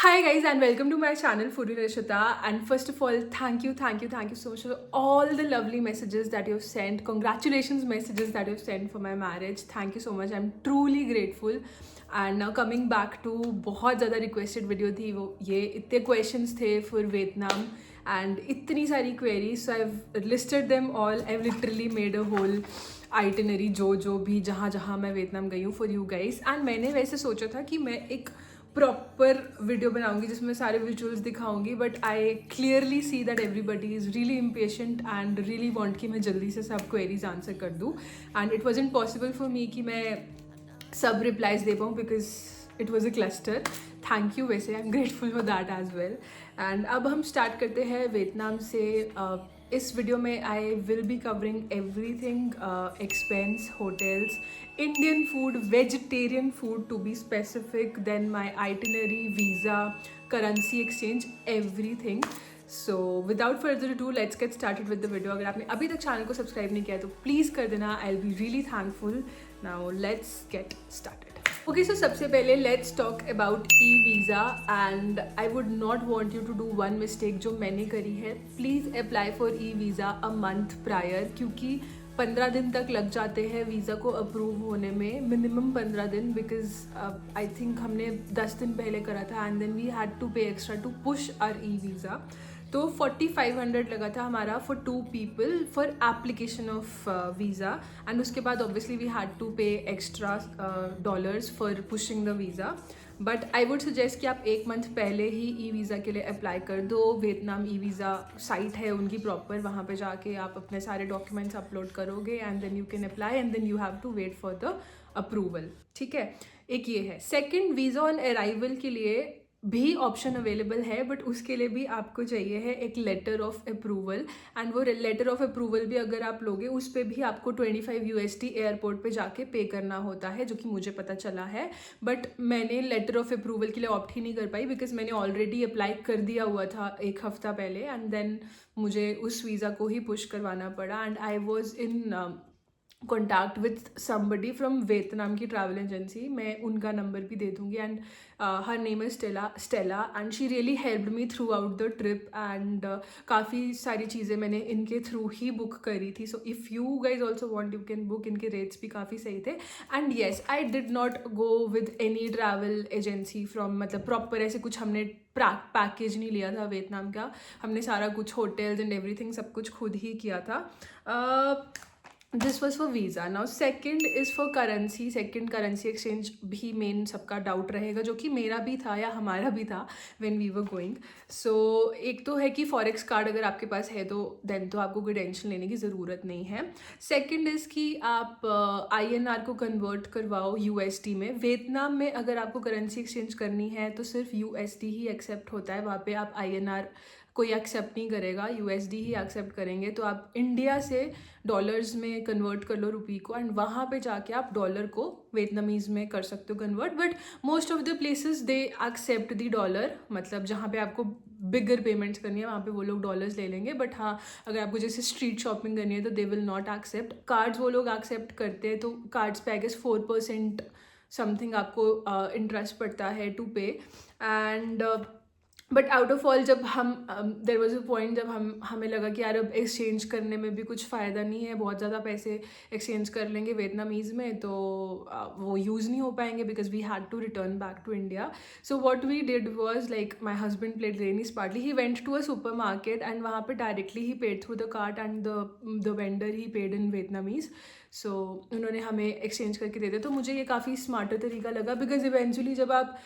Hi guys and welcome to my channel Foodie Rishita, and first of all thank you so much for all the lovely messages that you've sent. Congratulations messages that you've sent for my marriage. Thank you so much. I'm truly grateful. And now coming back to बहुत ज़्यादा requested video थी वो, ये इतने questions थे for Vietnam and इतनी सारी queries, so I've listed them all. I've literally made a whole itinerary जो भी जहाँ मैं वियतनाम गई हूँ for you guys. And मैंने वैसे सोचा था कि मैं एक प्रॉपर वीडियो बनाऊंगी जिसमें सारे विजुअल्स दिखाऊंगी, but I clearly see that everybody is really impatient and really want कि मैं जल्दी से सब क्वेरीज आंसर कर दूँ. And it wasn't possible for me कि मैं सब रिप्लाईज दे पाऊँ because it was a cluster. Thank you, वैसे I am grateful for that as well. And अब हम स्टार्ट करते हैं वियतनाम से. इस वीडियो में आई will be covering everything, expense, hotels, Indian food, vegetarian food to be specific, then my itinerary, visa, currency exchange, everything. So without further ado, let's get started with the video. अगर आपने अभी तक channel को subscribe नहीं किया तो please कर देना. I'll be really thankful. Now let's get started. Okay, so सबसे पहले let's talk about e-visa, and I would not want you to do one mistake जो मैंने करी है. Please apply for e-visa a month prior, क्योंकि 15 दिन तक लग जाते हैं वीज़ा को अप्रूव होने में, मिनिमम 15 दिन, बिकॉज आई थिंक हमने 10 दिन पहले करा था and then we had to pay extra to push our e visa. तो 4500 लगा था हमारा for 2 people for application of visa, and उसके बाद obviously we had to pay extra dollars for pushing the visa. But I would suggest कि आप 1 month पहले ही e visa के लिए अप्लाई कर दो. वियतनाम ई वीज़ा साइट है उनकी प्रॉपर, वहाँ पे जाके आप अपने सारे डॉक्यूमेंट्स अपलोड करोगे and then you can apply and then you have to wait for the approval. ठीक है, एक ये है. सेकेंड, वीज़ा ऑन अराइवल के लिए भी ऑप्शन अवेलेबल है, बट उसके लिए भी आपको चाहिए है एक लेटर ऑफ अप्रूवल, एंड वो लेटर ऑफ अप्रूवल भी अगर आप लोगे उस पर भी आपको 25 USD एयरपोर्ट पे जाके पे करना होता है, जो कि मुझे पता चला है. बट मैंने लेटर ऑफ अप्रूवल के लिए ऑप्ट ही नहीं कर पाई बिकॉज मैंने ऑलरेडी अप्लाई कर दिया हुआ था 1 हफ्ता पहले, एंड देन मुझे उस वीज़ा को ही पुश करवाना पड़ा. And I was in contact with somebody from Vietnam की ट्रैवल एजेंसी. मैं उनका नंबर भी दे दूँगी. And her name is Stella and she really helped me through out the trip. And काफ़ी सारी चीज़ें मैंने इनके थ्रू ही बुक करी थी. So if you guys also want you can book. इनके रेट्स भी काफ़ी सही थे. And yes, I did not go with any travel agency from, मतलब प्रॉपर ऐसे कुछ हमने पैकेज नहीं लिया था वियतनाम का. हमने सारा कुछ होटल्स एंड एवरीथिंग सब कुछ खुद ही किया था. This was for visa. Now second is for currency. Second currency exchange भी मेन सबका डाउट रहेगा, जो कि मेरा भी था या हमारा भी था व्हेन वी वर गोइंग. सो एक तो है कि फॉरेक्स कार्ड अगर आपके पास है तो देन तो आपको कोई टेंशन लेने की ज़रूरत नहीं है. सेकेंड इज़ कि आप INR को कन्वर्ट करवाओ USD में. वियतनाम में अगर आपको करेंसी एक्सचेंज करनी है तो सिर्फ USD ही एक्सेप्ट होता है. वहाँ पे आप INR कोई एक्सेप्ट नहीं करेगा, USD ही एक्सेप्ट करेंगे. तो आप इंडिया से डॉलर्स में कन्वर्ट कर लो रुपी को, एंड वहाँ पे जाके आप डॉलर को वियतनामीज़ में कर सकते हो convert. But most of the places they accept the dollar, मतलब जहाँ पे आपको बिगर पेमेंट्स करनी है वहाँ पे वो लोग डॉलर्स ले लेंगे. बट हाँ, अगर आपको जैसे स्ट्रीट शॉपिंग करनी है तो they will not accept. Cards वो लोग एक्सेप्ट करते हैं, तो कार्ड्स पे आई गेस 4% समथिंग आपको इंटरेस्ट पड़ता है to pay. And but out of all जब हम देर वॉज अ पॉइंट जब हमें लगा कि यार अब एक्सचेंज करने में भी कुछ फ़ायदा नहीं है, बहुत ज़्यादा पैसे एक्सचेंज कर लेंगे वियतनामीज़ में तो वो यूज़ नहीं हो पाएंगे because we had to return back to India. So what we did was like my husband played really smartly. He went to a supermarket and वहाँ पे directly he paid through the cart and the vendor he paid in Vietnamese. So उन्होंने हमें exchange करके दे दिया. तो मुझे ये काफ़ी स्मार्टर तरीका लगा बिकॉज इवेंचुअली जब आप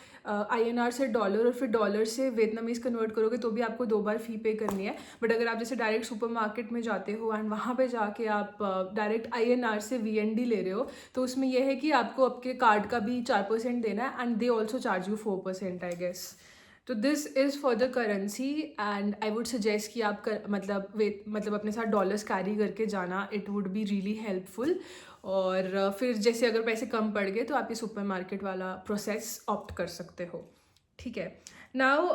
INR से डॉलर और फिर डॉलर से वियतनामीज़ कन्वर्ट करोगे तो भी आपको 2 बार फ़ी पे करनी है. बट अगर आप जैसे डायरेक्ट सुपर मार्केट में जाते हो एंड वहाँ पे जाके आप डायरेक्ट INR से VND ले रहे हो तो उसमें यह है कि आपको आपके कार्ड का भी 4% देना है and they also charge you 4% I guess. तो this is for the currency. And I would suggest कि आप मतलब अपने साथ डॉलर्स कैरी करके जाना. It would be really helpful. और फिर जैसे अगर पैसे कम पड़ गए तो आप ये सुपर मार्केट वाला प्रोसेस ऑप्ट कर सकते हो. ठीक है. नाउ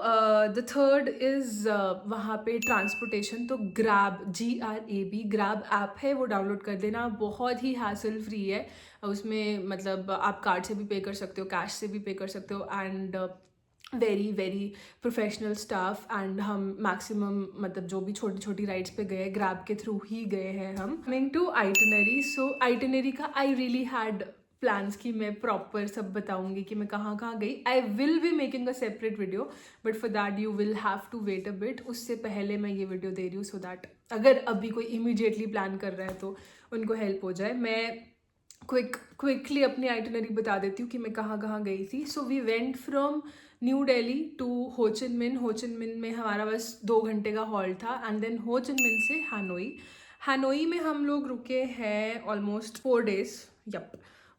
द थर्ड इज़ वहाँ पे ट्रांसपोर्टेशन. तो GRAB ग्रैब ऐप है, वो डाउनलोड कर देना. बहुत ही हैसल फ्री है. उसमें मतलब आप कार्ड से भी पे कर सकते हो, कैश से भी पे कर सकते हो. And very very professional staff and हम मैक्सिमम मतलब जो भी छोटी छोटी राइड्स पे गए ग्रैब के थ्रू ही गए हैं हम. Coming to itinerary, so itinerary का आई रियली हैड प्लान्स कि मैं प्रॉपर सब बताऊंगी कि मैं कहाँ कहाँ गई. I will be making a separate video but for that you will have to wait a bit. उससे पहले मैं ये वीडियो दे रही हूँ सो दैट अगर अभी कोई इमीडिएटली प्लान कर रहा है तो उनको हेल्प हो जाए. मैं क्विकली अपनी आइटनरी बता देती हूँ कि मैं कहाँ कहाँ गई थी. So we went from New Delhi to Ho Chi मिन. हो चिन मिन में हमारा बस 2 घंटे का हॉल्ट था एंड देन हो चिन मिन से हानोई. हानोई में हम लोग रुके हैं almost 4 days. Yep,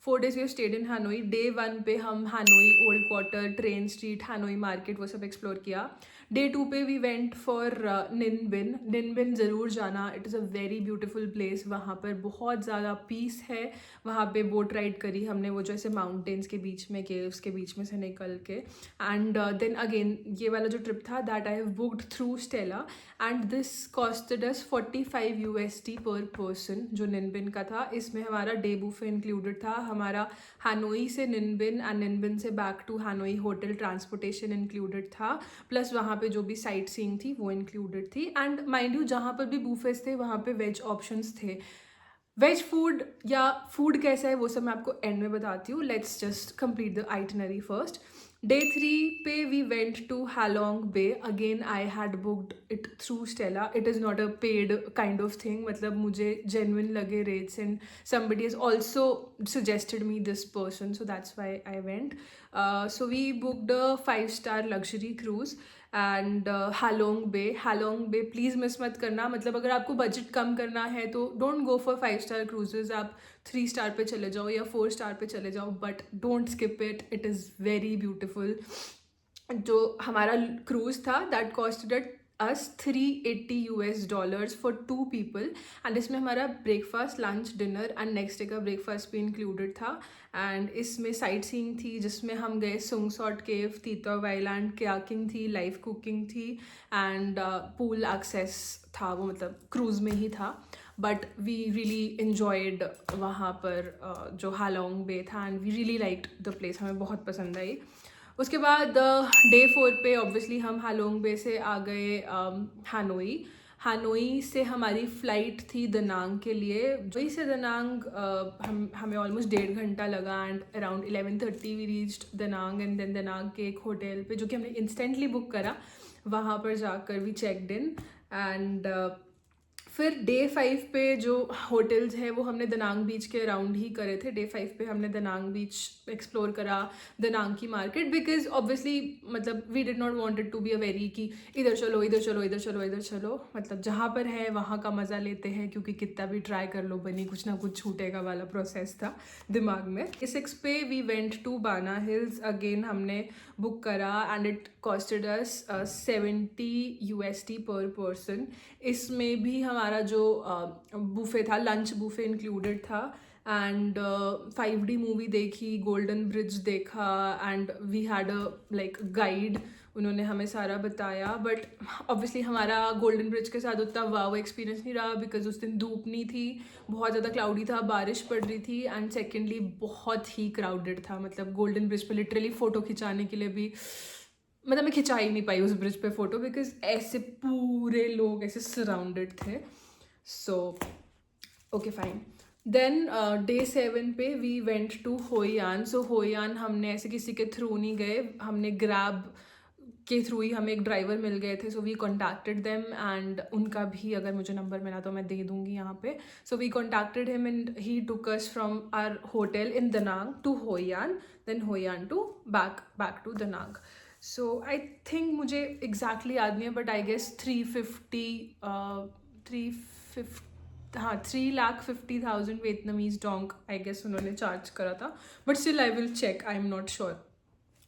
4 days we have stayed in Hanoi. Day 1 पे हम Hanoi old quarter, train street, Hanoi market वो सब एक्सप्लोर किया. Day 2 पे we went for Ninh Binh. Ninh Binh ज़रूर जाना, it is a very beautiful place. वहाँ पर बहुत ज़्यादा पीस है. वहाँ पे बोट राइड करी हमने, वो जो ऐसे माउंटेन्स के बीच में, केव्स के बीच में से निकल के. एंड देन अगेन ये वाला जो ट्रिप था that I have booked through Stella and this costed us $45 per person जो निनबिन का था. इसमें हमारा डे बुफे इंक्लूडेड था, हमारा हानोई से निनबिन एंड निनबिन से back to Hanoi hotel transportation included था, प्लस वहाँ पे जो भी साइट सीइंग थी वो इंक्लूडेड थी. एंड माइंड यू जहाँ पर भी बूफेस थे वहाँ पे वेज ऑप्शंस थे. वेज फूड या फूड कैसा है वो सब मैं आपको एंड में बताती हूँ. Let's just complete the itinerary first. Day 3 पे we went to Halong Bay. Again I had booked it through Stella. It is not a paid kind of thing, मतलब मुझे जेन्युइन लगे rates and somebody has also suggested me this person, so that's why I went. So we booked a 5-star luxury cruise and Halong Bay please miss मत करना. मतलब अगर आपको budget कम करना है तो don't go for 5-star cruises. आप 3 star पे चले जाओ या 4 स्टार पे चले जाओ but don't skip it. It is very beautiful. जो हमारा क्रूज था that costed us $380 for 2 people and इसमें हमारा breakfast, lunch, dinner and next day का ब्रेकफास्ट भी इंक्लूडेड था. एंड इसमें साइट सीइंग थी जिसमें हम गए सुंगसॉट केव, तीतौव आइलैंड, कयाकिंग थी, लाइव कुकिंग थी एंड पूल एक्सेस था. वो मतलब क्रूज़ में ही था बट वी रियली इन्जॉयड वहाँ पर जो हालोंग बे था and we really liked the place. हमें बहुत पसंद आई. उसके बाद Day 4 पे ऑब्वियसली हम हालोंग बे से आ गए हानोई. हानोई से हमारी फ़्लाइट थी दनांग के लिए. वहीं से दनांग हमें ऑलमोस्ट 1.5 घंटा लगा and around 11:30 we reached Da Nang and then Da Nang के एक होटल पे जो कि हमने इंस्टेंटली बुक करा, वहाँ पर जाकर वी चेकड इन. एंड फिर Day 5 पे जो होटल्स हैं वो हमने दनांग बीच के अराउंड ही करे थे. Day 5 पे हमने दनांग बीच एक्सप्लोर करा, दनांग की मार्केट, बिकॉज ऑब्वियसली मतलब we did not wanted to be a very कि इधर चलो इधर चलो इधर चलो इधर चलो. मतलब जहाँ पर है वहाँ का मज़ा लेते हैं क्योंकि कितना भी ट्राई कर लो बनी कुछ ना कुछ छूटेगा वाला प्रोसेस था दिमाग में. 6 पे we went to Ba Na hills. Again हमने बुक करा एंड इट कॉस्टेड अस $70 पर पर्सन. इसमें भी हमारा जो बुफे था, लंच बुफे इंक्लूडेड था एंड 5D मूवी देखी, गोल्डन ब्रिज देखा and we had a like guide. उन्होंने हमें सारा बताया बट ऑब्वियसली हमारा गोल्डन ब्रिज के साथ उतना वाव एक्सपीरियंस नहीं रहा बिकॉज उस दिन धूप नहीं थी, बहुत ज़्यादा क्लाउडी था, बारिश पड़ रही थी एंड सेकेंडली बहुत ही क्राउडेड था. मतलब गोल्डन ब्रिज पे लिटरली फ़ोटो खिंचाने के लिए भी मतलब मैं खिंचा ही नहीं पाई उस ब्रिज पे फ़ोटो बिकॉज ऐसे पूरे लोग ऐसे सराउंडेड थे. So okay fine. Then Day 7 पे we went to Hoi An. So Hoi An हमने ऐसे किसी के थ्रू नहीं गए, हमने ग्रैब के थ्रू ही हमें एक ड्राइवर मिल गए थे. So we contacted them and उनका भी अगर मुझे नंबर मिला तो मैं दे दूँगी यहाँ पे. So we contacted him and he took us from our hotel in Da Nang to Hoi An, then Hoi An to back to Da Nang. So I think मुझे एग्जैक्टली याद नहीं है but I guess 350,000 Vietnamese dong I guess उन्होंने charge करा था but still I will check, I am not sure.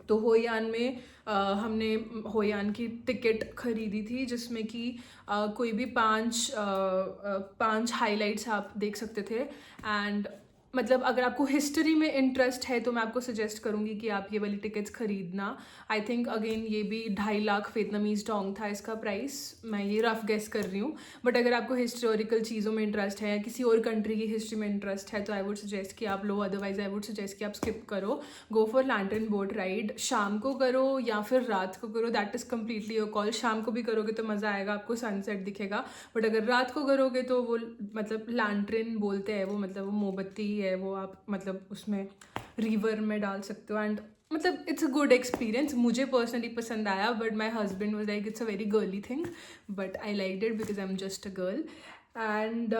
तो Hoi An में हमने होयान की टिकट खरीदी थी जिसमें कि कोई भी 5 हाइलाइट्स आप देख सकते थे एंड मतलब अगर आपको हिस्ट्री में इंटरेस्ट है तो मैं आपको सजेस्ट करूँगी कि आप ये वाली टिकट्स खरीदना। आई थिंक अगेन ये भी 2.5 लाख वियतनामीज डोंग था इसका प्राइस, मैं ये रफ गेस कर रही हूँ। बट अगर आपको हिस्टोरिकल चीज़ों में इंटरेस्ट है या किसी और कंट्री की हिस्ट्री में इंटरेस्ट है तो आई वुड सजेस्ट कि आप लो, अदरवाइज आई वुड सजेस्ट कि आप स्किप करो। Go for lantern boat ride, शाम को करो या फिर रात को करो, that is completely your call. शाम को भी करोगे तो मज़ा आएगा, आपको सनसेट दिखेगा। बट अगर रात को करोगे तो वो मतलब लैंटर्न बोलते हैं वो, मतलब वो मोमबत्ती ही है वो, आप मतलब उसमें रिवर में डाल सकते हो। एंड मतलब इट्स अ गुड एक्सपीरियंस, मुझे पर्सनली पसंद आया। But my husband was like it's a very girly thing, but I like it because I am just a girl. And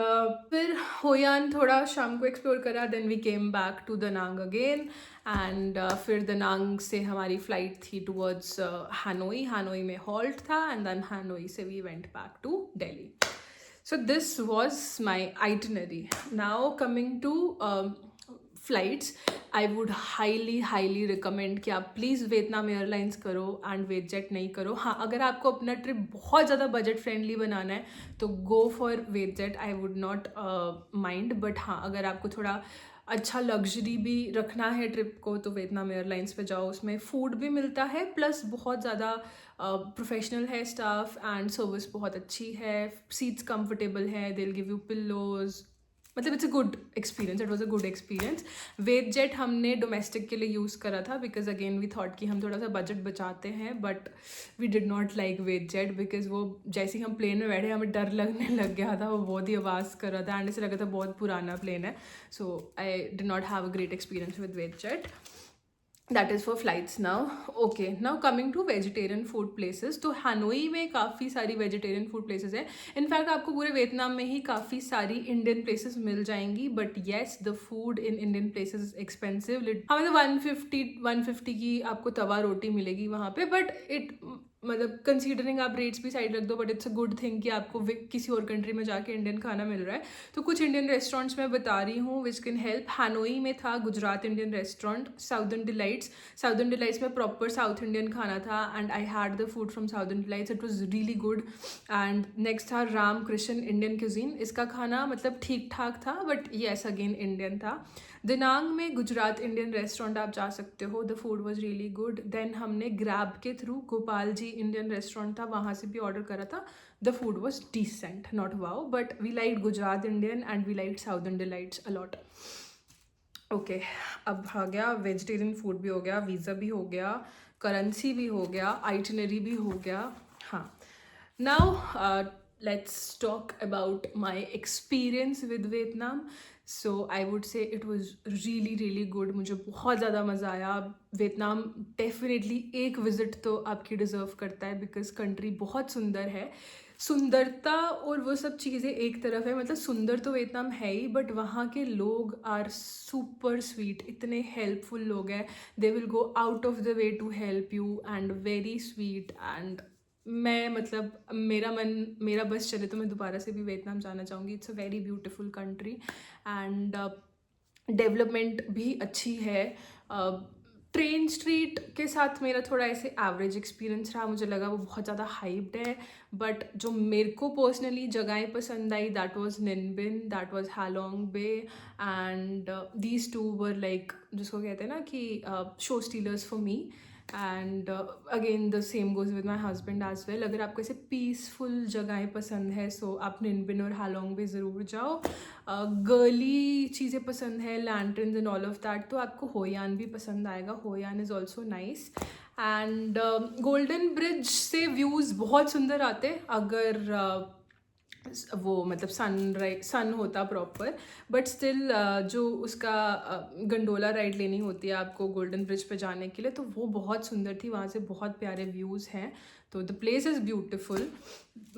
फिर होयान थोड़ा शाम को एक्सप्लोर करा, then we came back to Da Nang again. And फिर Da Nang से हमारी flight थी towards Hanoi, Hanoi में हॉल्ट था, एंड देन हानोई से we went back to Delhi. So this was my itinerary. Now coming to flights, I would highly recommend कि आप please Vietnam airlines करो एंड वेटजेट नहीं करो। हाँ, अगर आपको अपना ट्रिप बहुत ज़्यादा बजट फ्रेंडली बनाना है तो go for VietJet, I would not mind. But हाँ, अगर आपको थोड़ा अच्छा लग्जरी भी रखना है ट्रिप को तो वियतनाम एयरलाइंस पे जाओ, उसमें फूड भी मिलता है, प्लस बहुत ज़्यादा प्रोफेशनल है स्टाफ एंड सर्विस बहुत अच्छी है, सीट्स कंफर्टेबल है, they will give you pillows, मतलब it's a good experience, it was a good experience. VietJet हमने डोमेस्टिक के लिए यूज़ करा था बिकॉज अगेन वी थॉट कि हम थोड़ा सा बजट बचाते हैं, but we did not like Vietjet because वो जैसे ही हम प्लेन में बैठे हमें डर लगने लग गया था, वो बहुत ही आवाज़ कर रहा था एंड ऐसे लगा था बहुत पुराना प्लेन है। So I did not have a great experience with VietJet. That is for flights now. Okay, now coming to vegetarian food places. तो हानोई में काफ़ी सारी vegetarian food places है. इनफैक्ट आपको पूरे वियतनाम में ही काफ़ी सारी इंडियन places मिल जाएंगी, but yes the food in Indian places is expensive. हाँ, मतलब 150 की आपको तवा रोटी मिलेगी वहाँ पे, बट इट मतलब कंसीडरिंग आप रेट्स भी साइड रख दो, but it's a good thing कि आपको किसी और कंट्री में जाके इंडियन खाना मिल रहा है. तो कुछ इंडियन रेस्टोरेंट्स मैं बता रही हूँ विच कैन हेल्प. हानोई में था Gujarat Indian restaurant, southern delights. Southern delights में प्रॉपर साउथ इंडियन खाना था and I had the food from southern delights, it was really good. And next था राम कृष्ण इंडियन क्यूजीन. इसका खाना मतलब ठीक ठाक था, बट येस अगेन इंडियन था. दिनांग में गुजरात इंडियन रेस्टोरेंट आप जा सकते हो, the food was really good. Then हमने ग्रैब के through Gopal ji Indian restaurant था, वहाँ से भी ऑर्डर करा था. The food was decent, not wow, but we like Gujarat Indian and we like southern delights a lot. Okay, अब आ गया वेजिटेरियन फूड भी हो गया, वीज़ा भी हो गया, करेंसी भी हो गया, आइटिनरी भी हो गया. हाँ, now let's talk about my experience with Vietnam. So I would say it was really good. मुझे बहुत ज़्यादा मज़ा आया. वियतनाम डेफिनेटली एक विज़िट तो आपकी डिज़र्व करता है बिकॉज कंट्री बहुत सुंदर है. सुंदरता और वो सब चीज़ें एक तरफ है, मतलब सुंदर तो वियतनाम है ही, बट वहाँ के लोग आर सुपर स्वीट, इतने हेल्पफुल लोग हैं. They will go out of the way to help you and very sweet. And मैं मतलब मेरा बस चले तो मैं दोबारा से भी वियतनाम जाना चाहूँगी. It's a very beautiful country and development भी अच्छी है. ट्रेन स्ट्रीट के साथ मेरा थोड़ा ऐसे एवरेज एक्सपीरियंस रहा, मुझे लगा वो बहुत ज़्यादा हाइप्ड है. बट जो मेरे को पर्सनली जगहें पसंद आई, that was Ninh Binh, that was Halong Bay, and these two were like जिसको कहते हैं ना कि show stealers for me. And again the same goes with my husband as well. अगर आपको ऐसे पीसफुल जगहें पसंद है सो आप निनबिन और हालोंग भी ज़रूर जाओ. गर्ली चीज़ें पसंद है, lanterns and all of that, तो आपको होयान भी पसंद आएगा. Hoi An is also nice. And golden bridge से व्यूज़ बहुत सुंदर आते अगर वो मतलब सन होता प्रॉपर. बट स्टिल जो उसका गंडोला राइड लेनी होती है आपको गोल्डन ब्रिज पे जाने के लिए, तो वो बहुत सुंदर थी. वहाँ से बहुत प्यारे व्यूज़ हैं. तो द प्लेस इज़ ब्यूटिफुल,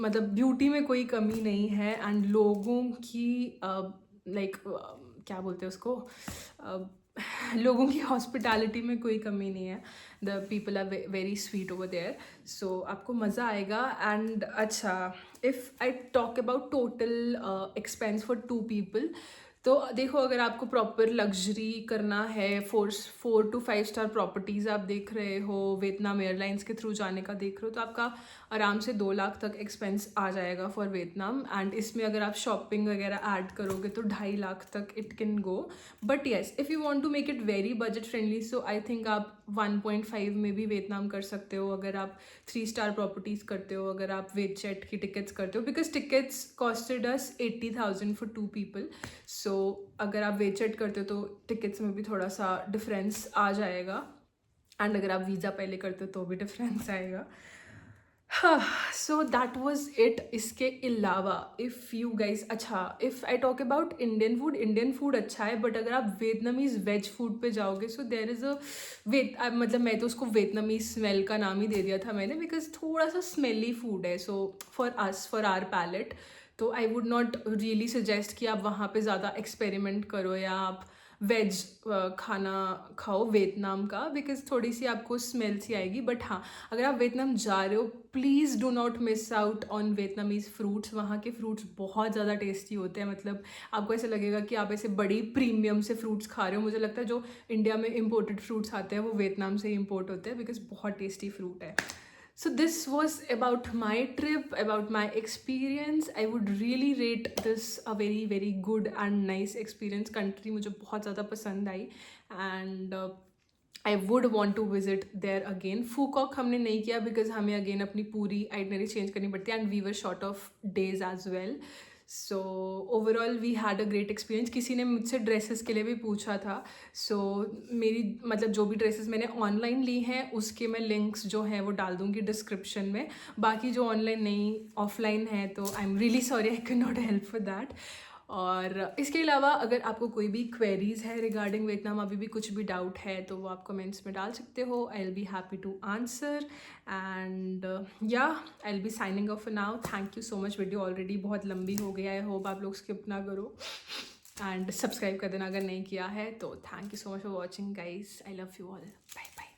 मतलब ब्यूटी में कोई कमी नहीं है. एंड लोगों की लाइक क्या बोलते हैं उसको, लोगों की हॉस्पिटैलिटी में कोई कमी नहीं है. The people are very sweet over there, so आपको मज़ा आएगा. एंड अच्छा, if I talk about total expense for 2 people, तो देखो, अगर आपको प्रॉपर लग्जरी करना है, 4 to 5 स्टार प्रॉपर्टीज़ आप देख रहे हो, वियतनाम एयरलाइंस के थ्रू जाने का देख रहे हो, तो आपका आराम से 2 लाख तक एक्सपेंस आ जाएगा फॉर वियतनाम। एंड इसमें अगर आप शॉपिंग वगैरह ऐड करोगे तो 2.5 लाख तक it can go. But yes, if you want to make it very budget friendly, so I think आप 1.5 में भी वियतनाम कर सकते हो अगर आप 3 स्टार प्रॉपर्टीज़ करते हो, अगर आप वेटजेट की टिकट्स करते हो, because tickets costed us 80,000 for 2 people. So अगर आप वेटजेट करते हो तो टिकट्स में भी थोड़ा सा डिफरेंस आ जाएगा, एंड अगर आप वीज़ा पहले करते हो तो भी डिफरेंस आएगा। So that was it. इसके अलावा इफ़ यू गाइज, अच्छा, if I talk about Indian food अच्छा है, बट अगर आप वियतनामीज़ वेज फूड पे जाओगे, सो देर इज़ अ मतलब मैं तो उसको वियतनामीज स्मेल का नाम ही दे दिया था मैंने, बिकॉज थोड़ा सा स्मेली फूड है। सो फॉर आवर पैलेट, तो आई वुड नॉट रियली सजेस्ट कि आप वहाँ पे ज़्यादा एक्सपेरिमेंट करो या आप वेज खाना खाओ वियतनाम का, बिकॉज थोड़ी सी आपको स्मेल सी आएगी। बट हाँ, अगर आप वियतनाम जा रहे हो, please do not miss out on Vietnamese fruits. वहाँ के फ्रूट्स बहुत ज़्यादा टेस्टी होते हैं, मतलब आपको ऐसा लगेगा कि आप ऐसे बड़ी प्रीमियम से फ्रूट्स खा रहे हो। मुझे लगता है जो इंडिया में इम्पोर्टेड फ्रूट्स आते हैं वो वियतनाम से ही इम्पोर्ट होते हैं, बिकॉज बहुत टेस्टी फ्रूट है। So this was about my trip, about my experience. I would really rate this a very very good and nice experience. Country मुझे बहुत ज़्यादा पसंद आई, and I would want to visit there again. फूकॉक हमने नहीं किया because हमें again अपनी पूरी आइटनरी चेंज करनी पड़ती है, and we were short of days as well. So overall we had a great experience. किसी ने मुझसे ड्रेसेस के लिए भी पूछा था, सो मेरी मतलब जो भी ड्रेसेस मैंने ऑनलाइन ली हैं उसके मैं लिंक्स जो हैं वो डाल दूँगी डिस्क्रिप्शन में। बाकी जो ऑनलाइन नहीं, ऑफलाइन है, तो I am really sorry, I can not help for that. और इसके अलावा अगर आपको कोई भी क्वेरीज है रिगार्डिंग वियतनाम, अभी भी कुछ भी डाउट है, तो वो आप कमेंट्स में डाल सकते हो। I will be happy to answer, and yeah I will be signing off now. Thank you so much. Video already बहुत लंबी हो गई, आई होप आप लोग स्किप ना करो, एंड सब्सक्राइब कर देना अगर नहीं किया है तो। Thank you so much for watching guys, I love you all, bye bye.